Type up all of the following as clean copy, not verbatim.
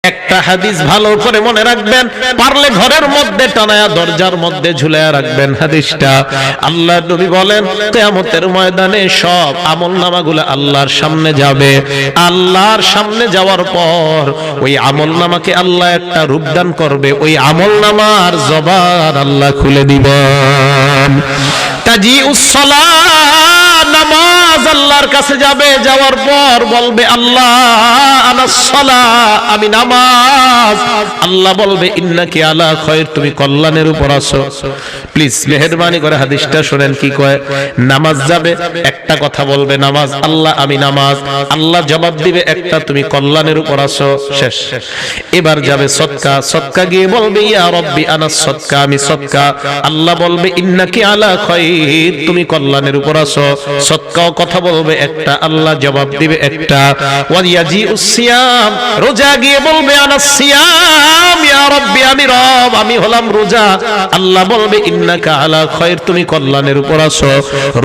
একটা হাদিস ভালো করে মনে রাখবেন, পারলে ঘরের মধ্যে টানায়া দরজার মধ্যে ঝুলায়া রাখবেন হাদিসটা। আল্লাহর নবী বলেন কিয়ামতের ময়দানে সব আমলনামাগুলো আল্লাহর সামনে যাবে। আল্লাহর সামনে যাওয়ার পর ওই আমলনামাকে আল্লাহ একটা রূপদান করবে, ওই আমলনামার জবান আল্লাহ খুলে দিবেন। তাজিউস সালাহ, নামাজ আল্লাহর কাছে যাবে, যাওয়ার পর বলবে আল্লাহ আনাস সালাহ, আমি নামাজ। আল্লাহ বলবে ইন্নাকি আলা খায়র, তুমি কল্যাণের উপর আছো। প্লিজ মেহেরবানি করে হাদিসটা শুনেন কি কয়। নামাজ যাবে, একটা কথা বলবে নামাজ, আল্লাহ আমি নামাজ। আল্লাহ জবাব দিবে একটা, তুমি কল্যাণের উপর আছো। শেষ। এবার যাবে সদকা, সদকা গিয়ে বলবে ইয়া রব্বি আনাস সদকা, আমি সদকা। আল্লাহ বলবে ইন্নাকি আলা খায়র, তুমি কল্যাণের উপর আছো। সদকাও কথা বলবে একটা, আল্লাহ জবাব দিবে একটা। ওয়াজিউস সিয়াম, রোজা গিয়ে বলবে আনাস সিয়াম ইয়া রব্বি, আমি রব, আমি হলাম রোজা। আল্লাহ বলবে ইন্নাকা আলা খায়র, তুমি কল্যাণের উপর আছো।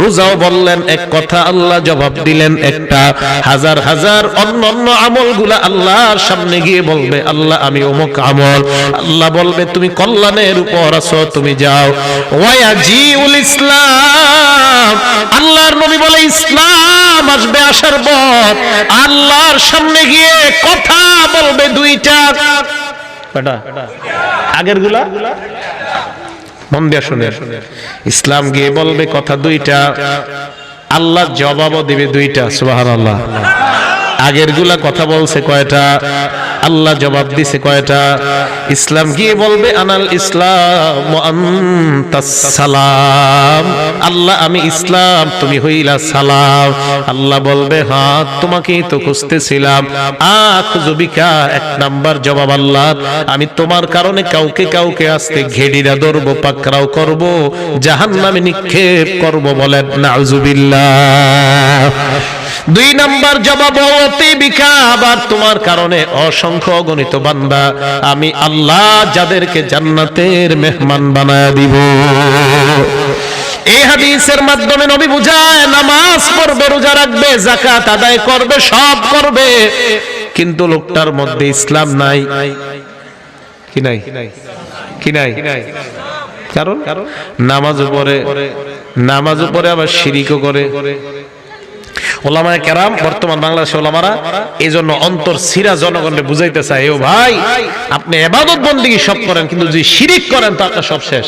রোজাও বললেন এক কথা, আল্লাহ জবাব দিলেন একটা। হাজার হাজার অন্যান্য আমলগুলা আল্লাহর সামনে গিয়ে বলবে আল্লাহ আমি অমুক আমল। আল্লাহ বলবে তুমি কল্যাণের উপর আছো, তুমি যাও। ওয়াজিউল ইসলাম, আল্লাহর নবী বলে ইসলাম আসবে, আসার পর আল্লাহর সামনে গিয়ে কথা বলবে দুইটা। আগের গুলা মন দিয়ে শুনে। ইসলাম গিয়ে বলবে কথা দুইটা, আল্লাহ জবাবও দিবে দুইটা। সুবহানাল্লাহ। আগের গুলা কথা বলছে কয়টা, আল্লাহ জবাব দিছে কয়টা। ইসলাম গিয়ে বলবে আনাল ইসলাম ওয়া আনতাস সালাম, আল্লাহ আমি ইসলাম, তুমি হইলা সালাম। আল্লাহ বলবে হ্যাঁ তোমাকেই তো খুঁজতেছিলাম। আখযু বিকা, এক নাম্বার জবাব আল্লাহ, আমি তোমার কারণে কাউকে কাউকে আজকে ঘেড়িরা ধরবো, পাকড়াও করব, জাহান্নামে নিক্ষেপ করব। বলেন নাউযুবিল্লাহ। দুই নাম্বার জবাব বিকা, আবার তোমার কারণে অসংখ্য অগণিত বান্দা আমি আল্লাহ যাদেরকে জান্নাতের মেহমান বানায় দিব। এই হাদিসের মাধ্যমে নবী বুঝায় নামাজ পড়বে, রোজা রাখবে, যাকাত আদায় করবে, সব করবে, কিন্তু লোকটার মধ্যে ইসলাম নাই। কি নাই? কি নাই? কারণ নামাজও পড়ে, নামাজও পড়ে আবার শিরিকও করে। ওলামায়ে কেরাম, বর্তমান বাংলাদেশে ওলামারা এই জন্য অন্তর সিরা জনগণকে বুঝাইতে চায়, ও ভাই আপনি ইবাদত বন্দেগী সব করেন, কিন্তু যদি শিরিক করেন তো আপনার সব শেষ।